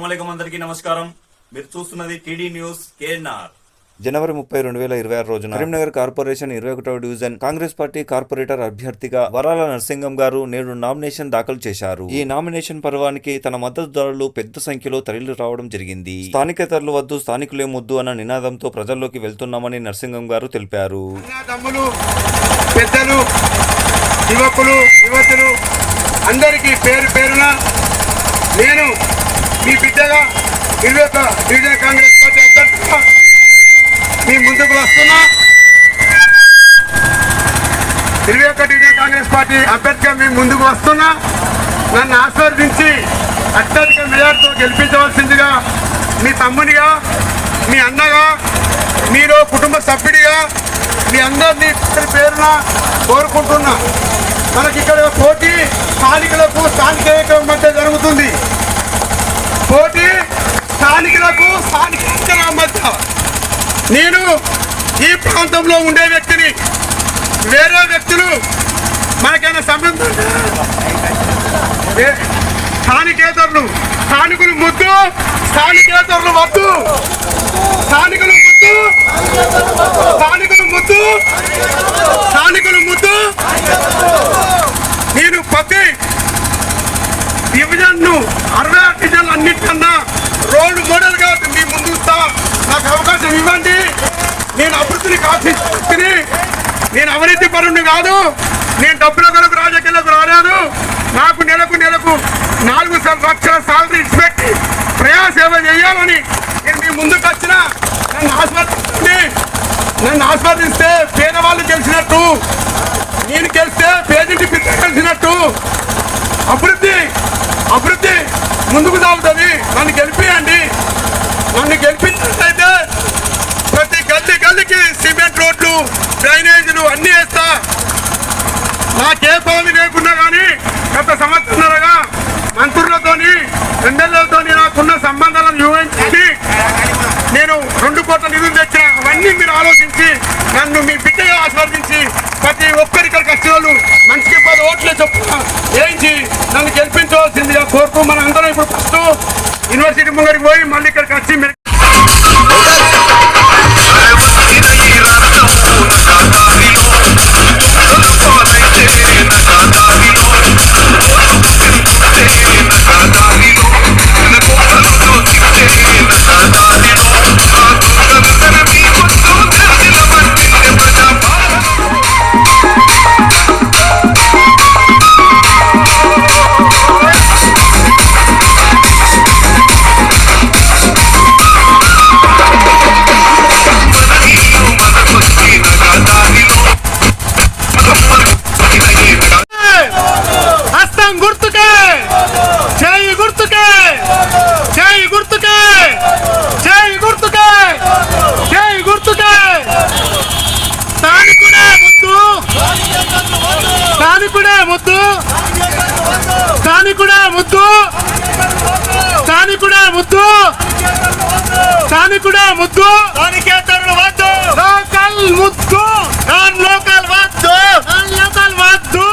అస్సలాముఅలైకుం అందరికీ నమస్కారం. మీరు చూస్తున్నది టీడీ న్యూస్ కేఎన్ఆర్. జనవరి 30, 2026 రోజున కరీంనగర్ కార్పొరేషన్ 21వ డివిజన్ కాంగ్రెస్ పార్టీ కార్పొరేటర్ అభ్యర్థిగా వరాల నరసింగం గారు నేడు నామినేషన్ దాఖలు చేశారు. ఈ నామినేషన్ పర్వానికి తన మద్దతుదారులు పెద్ద సంఖ్యలో తరలి రావడం జరిగింది. స్థానికేతరులు వద్దు, స్థానికులే ముద్దు అన్న నినాదంతో ప్రజల్లోకి వెళ్తున్నామని నరసింగం గారు తెలిపారు. యువకులు యువతులు అందరికీ పేరు పేరున నేను మీ బిడ్డగా 21 డివిజన్ కాంగ్రెస్ పార్టీ అభ్యర్థిగా మీ ముందుకు వస్తున్నా. 21 డివిజన్ కాంగ్రెస్ పార్టీ అభ్యర్థిగా మీ ముందుకు వస్తున్నా. నన్ను ఆశీర్వదించి అత్యధిక మెజార్టీతో గెలిపించవలసిందిగా మీ తమ్మునిగా, మీ అన్నగా, మీరు కుటుంబ సభ్యుడిగా మీ అందరినీ పేరున కోరుకుంటున్నా. మనకి ఇక్కడ పోటీ స్థానికులకు స్థానికేతరుల మధ్య జరుగుతుంది. పోటీ స్థానికులకు స్థానికేతరుల మధ్య. నేను ఈ ప్రాంతంలో ఉండే వ్యక్తిని, వేరే వ్యక్తులు మనకైనా సంబంధం స్థానికేతరులు, స్థానికులు ముద్దు, స్థానికేతరులు వద్దు, స్థానికులు ముద్దు, స్థానికులు ముద్దు, స్థానికులు ముద్దు. నేను ప్రతి డివిజన్ను 66 డివిజన్లు అన్నిటికన్నా రోడ్డు మోడల్గా మీ ముందు వస్తా. నాకు అవకాశం ఇవ్వండి. నేను అభివృద్ధిని కాపాడుకుని, నేను అవినీతి పరుణ్ణి కాదు. నేను డబ్బుల కొరకు రాజకీయాలకు రాలేదు. నాకు నెలకు 4 లక్షల సాలరీ ఇచ్చిపెట్టి ప్రజాసేవ చేయాలని నేను మీ ముందుకు వచ్చిన. నన్ను ఆస్వాదిస్తే పేదవాళ్ళు గెలిచినట్టు, నేను గెలిస్తే పేదింటి పిల్ల గెలిచినట్టు. అభివృద్ధి ముందుకు సాగుతుంది. నన్ను గెలిపియండి. నన్ను గెలిపించినట్లయితే ప్రతి గల్లీకి సిమెంట్ రోడ్లు, డ్రైనేజీలు అన్నీ వేస్తా. నాకే పదవి లేకున్నా కానీ గత సంవత్సరాలుగా మంత్రులతోని, ఎమ్మెల్యేలతోని నాకున్న సంబంధాలను యూహించి నేను 2 కోట్ల నిధులు తెచ్చిన. అవన్నీ మీరు ఆలోచించి నన్ను మీ బిడ్డగా ఆస్వాదించి ప్రతి ఒక్కరిక్కడికి వచ్చిన వాళ్ళు మనిషికి 10 ఓట్లే చొప్పున వేయించి నన్ను గెలిపించవలసిందిగా కోరుతూ, మన అందరం ఇప్పుడు ఫస్ట్ యూనివర్సిటీ ముంగడికి పోయి మళ్ళీ ఇక్కడికి వచ్చి స్థానికుడే ముద్దు, స్థానికేతరులు వద్దు, లోకల్ ముద్దు, నాన్ లోకల్ వద్దు, నాన్ లోకల్ వద్దు.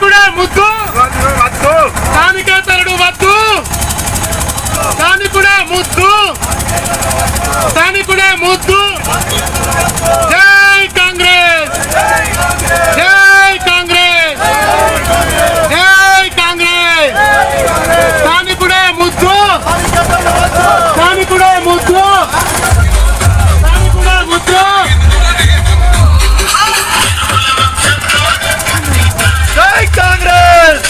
స్థానికుడే ముద్దు వద్దు, స్థానికేతరుడు వద్దు, స్థానికుడే ముద్దు, స్థానికుడే ముద్దు. జై కాంగ్రెస్, జై కాంగ్రెస్, జై కాంగ్రెస్. స్థానికుడే ముద్దు, స్థానికుడే ముద్దు, స్థానికుడే ముద్దు. జై కాంగ్రెస్.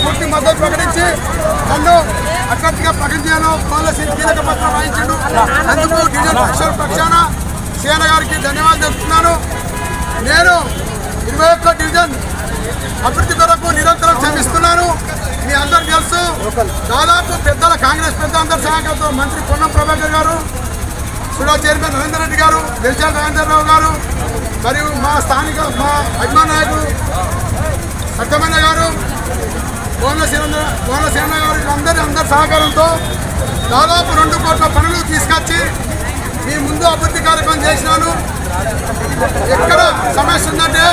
పూర్తి మద్దతు ప్రకటించి నన్ను అభ్యర్థిగా ప్రకటించాను. పాలసీ కీలక పత్రం వహించాడు. అందుకు డివిజన్ పక్షాన సేన గారికి ధన్యవాదాలు తెలుపుతున్నాను. నేను 21 డివిజన్ అభివృద్ధి కొరకు నిరంతరం శ్రమిస్తున్నాను. మీ అందరికీ తెలుసు, దాదాపు పెద్దల కాంగ్రెస్ పెద్దలందరి సహాయంతో మంత్రి పొన్నం ప్రభాకర్ గారు, సుడా చైర్మన్ నరేందర్ రెడ్డి గారు, వెల్చాల రాజేంద్రరావు గారు, మరియు మా స్థానిక మా అభిమాన నాయకుడు సత్యమన్న గారు, కోన సేన గారు, అందరి సహకారంతో దాదాపు 2 కోట్ల పనులు తీసుకొచ్చి మీ ముందు అభివృద్ధి కార్యక్రమం చేసినాను. ఎక్కడ సమస్య ఉందంటే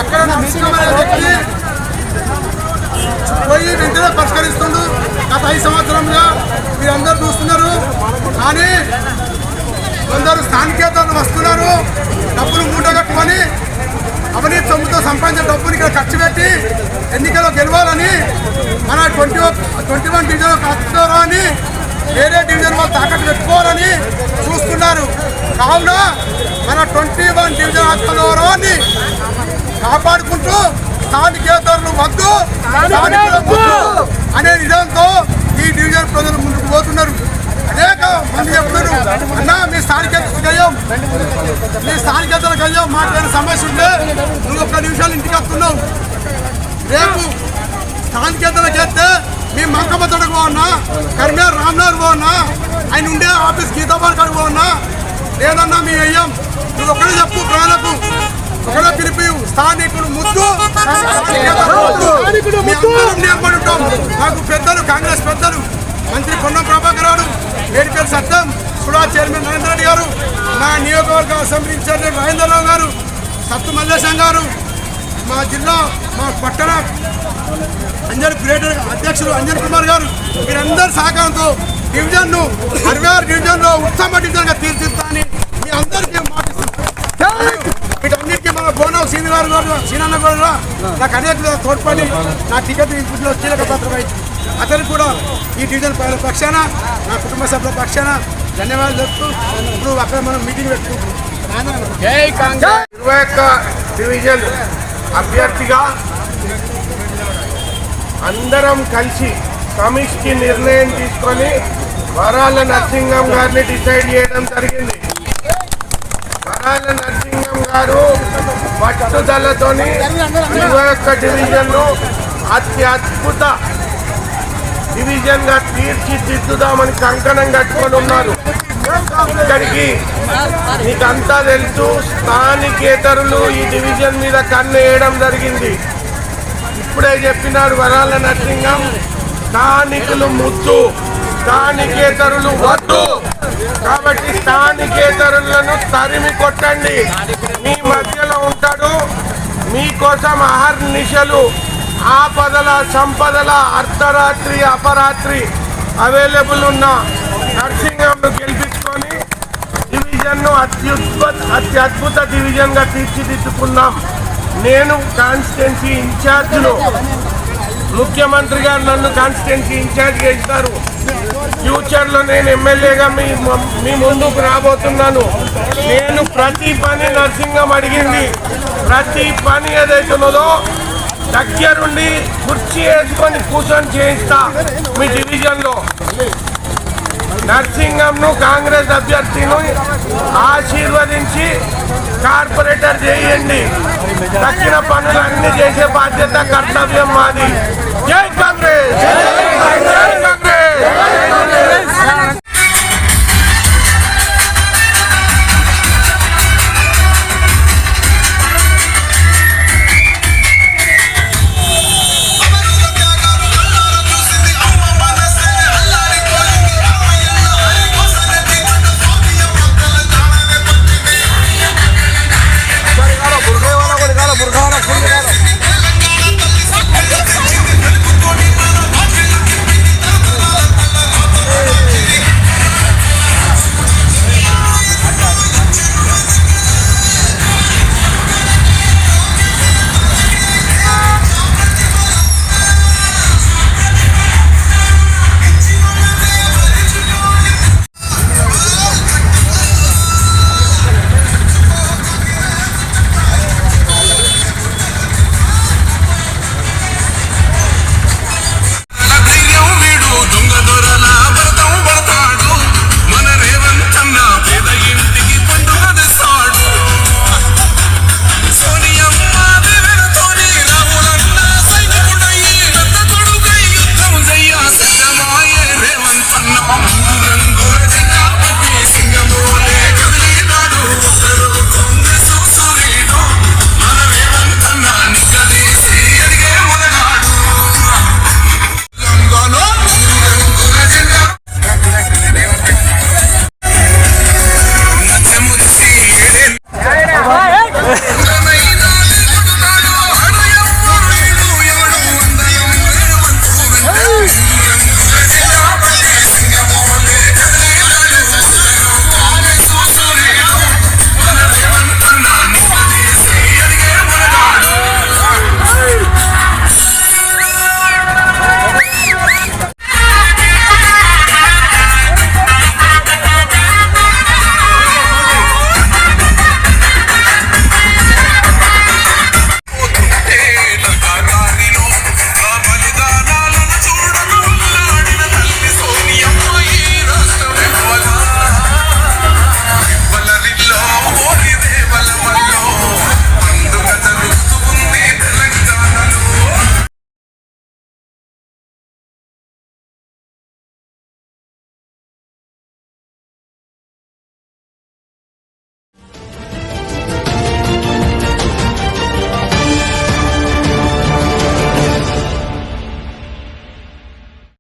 అక్కడ నా ముఖ్యమైన వ్యక్తి పోయి వెంటనే పరిష్కరిస్తుండు. గత 5 సంవత్సరంగా మీరందరూ చూస్తున్నారు. కానీ కొందరు స్థానికేతరులు వస్తున్నారు, డబ్బులు మూట కట్టుకొని అవినీతి సొమ్ముతో సంపాదించిన డబ్బుని ఇక్కడ ఖర్చు పెట్టి ఎన్నికల్లో గెలవాలని మన 21 డివిజన్ కట్టుకోరా అని వేరే డివిజన్ వాళ్ళు తాకట్టు పెట్టుకోవాలని చూస్తున్నారు. కావున మన 21 డివిజన్ హక్కుని కాపాడుకుంటూ స్థానికేతరులు వద్దు అనే విధానంతో ఈ డివిజన్ ప్రజలు ముందుకు పోతున్నారు. అనేక మంది చెప్తున్నారు, అన్నా మీ స్థానికేతలు కయ్యాం, మాకేమైనా సమస్య ఉంటే నువ్వు 1 నిమిషాలు ఇంటికి వస్తున్నావు. రేపు స్థానికేతలకు చేస్తే మీ మంకమ్మతోడకు పోవన్నా, కర్మేర్ రామ్నగర్ పోవన్నా, ఆయన ఉండే ఆఫీస్ గీతాబాద్ కాడికి పోవన్నా, లేదన్నా మీ అయ్యాం. నువ్వు ఒకటే చెప్పు, ప్రజలకు ఒకటే పిలిపి, స్థానికుడు ముద్దు, నిలబడి ఉంటాం. మాకు పెద్దలు, కాంగ్రెస్ పెద్దలు, మంత్రి పొన్నం ప్రభాకర్ గారు, మేడిపల్లి సత్యం, సుడా చైర్మన్ నరేందర్ రెడ్డి గారు, మా నియోజకవర్గ అసెంబ్లీ ఇన్ఛార్జి రాజేంద్రరావు గారు, సత్తు మల్లేశం గారు, మా జిల్లా మా పట్టణ గ్రేటర్ అధ్యక్షులు అంజన్ కుమార్ గారు, వీరందరి సహకారంతో డివిజన్ను 66 డివిజన్లో ఉత్తమ డివిజన్గా తీర్చిదిద్దామని మీ అందరికీ మాటిస్తున్నాను. వీటన్నిటికీ మన బోనవ్ సీనియర్ గారు సీనన్న గారు నాకు అనేక తోడ్పడి నా టికెట్ ఇంట్లో కీలక పాత్ర వహించింది. అతను కూడా ఈ డివిజన్ పక్షాన, నా కుటుంబ సభ్యుల పక్షాన ధన్యవాదాలు చెప్తూ ఇప్పుడు అక్కడ మనం మీటింగ్ పెట్టుకుంటున్నాం. జై కాంగ్రెస్. 21 డివిజన్ అభ్యర్థిగా అందరం కలిసి సమిష్టి నిర్ణయం తీసుకొని వరాల నరసింహం గారిని డిసైడ్ చేయడం జరిగింది. వరాల నరసింహం గారు పట్టుదలతోని 21 డివిజన్ను అత్యద్భుత డివిజన్ గా తీర్చిదిద్దుదామని కంకణం కట్టుకొని ఉన్నారు. ఇక్కడికి మీకంతా తెలుసు, స్థానికేతరులు ఈ డివిజన్ మీద కన్ను వేయడం జరిగింది. ఇప్పుడే చెప్పినారు వరాల నరసింహం, స్థానికులు ముద్దు, స్థానికేతరులు వద్దు. కాబట్టి స్థానికేతరులను తరిమి కొట్టండి. మీ మధ్యలో ఉంటాడు, మీకోసం అహర్నిశలు ఆపదల సంపదల అర్ధరాత్రి అపరాత్రి అవైలబుల్ ఉన్న నరసింహంను గెలిపించుకొని డివిజన్ను అత్యద్భుత డివిజన్గా తీర్చిదిద్దుకున్నాం. నేను కాన్స్టిట్యున్సీ ఇన్ఛార్జ్ను, ముఖ్యమంత్రి గారు నన్ను కాన్స్టిట్యున్సీ ఇన్ఛార్జ్ చేస్తారు. ఫ్యూచర్లో నేను ఎమ్మెల్యేగా మీ ముందుకు రాబోతున్నాను. నేను ప్రతి పని నరసింహం అడిగింది, ప్రతి పని ఏదైతున్నదో దగ్గరుండి కుర్చీ వేసుకొని కూర్చొని చేయిస్తా. మీ డివిజన్లో నరసింహంను కాంగ్రెస్ అభ్యర్థిను ఆశీర్వదించి కార్పొరేటర్ చేయండి. తక్కిన పనులన్నీ చేసే బాధ్యత కర్తవ్యం మాది. జై కాంగ్రెస్.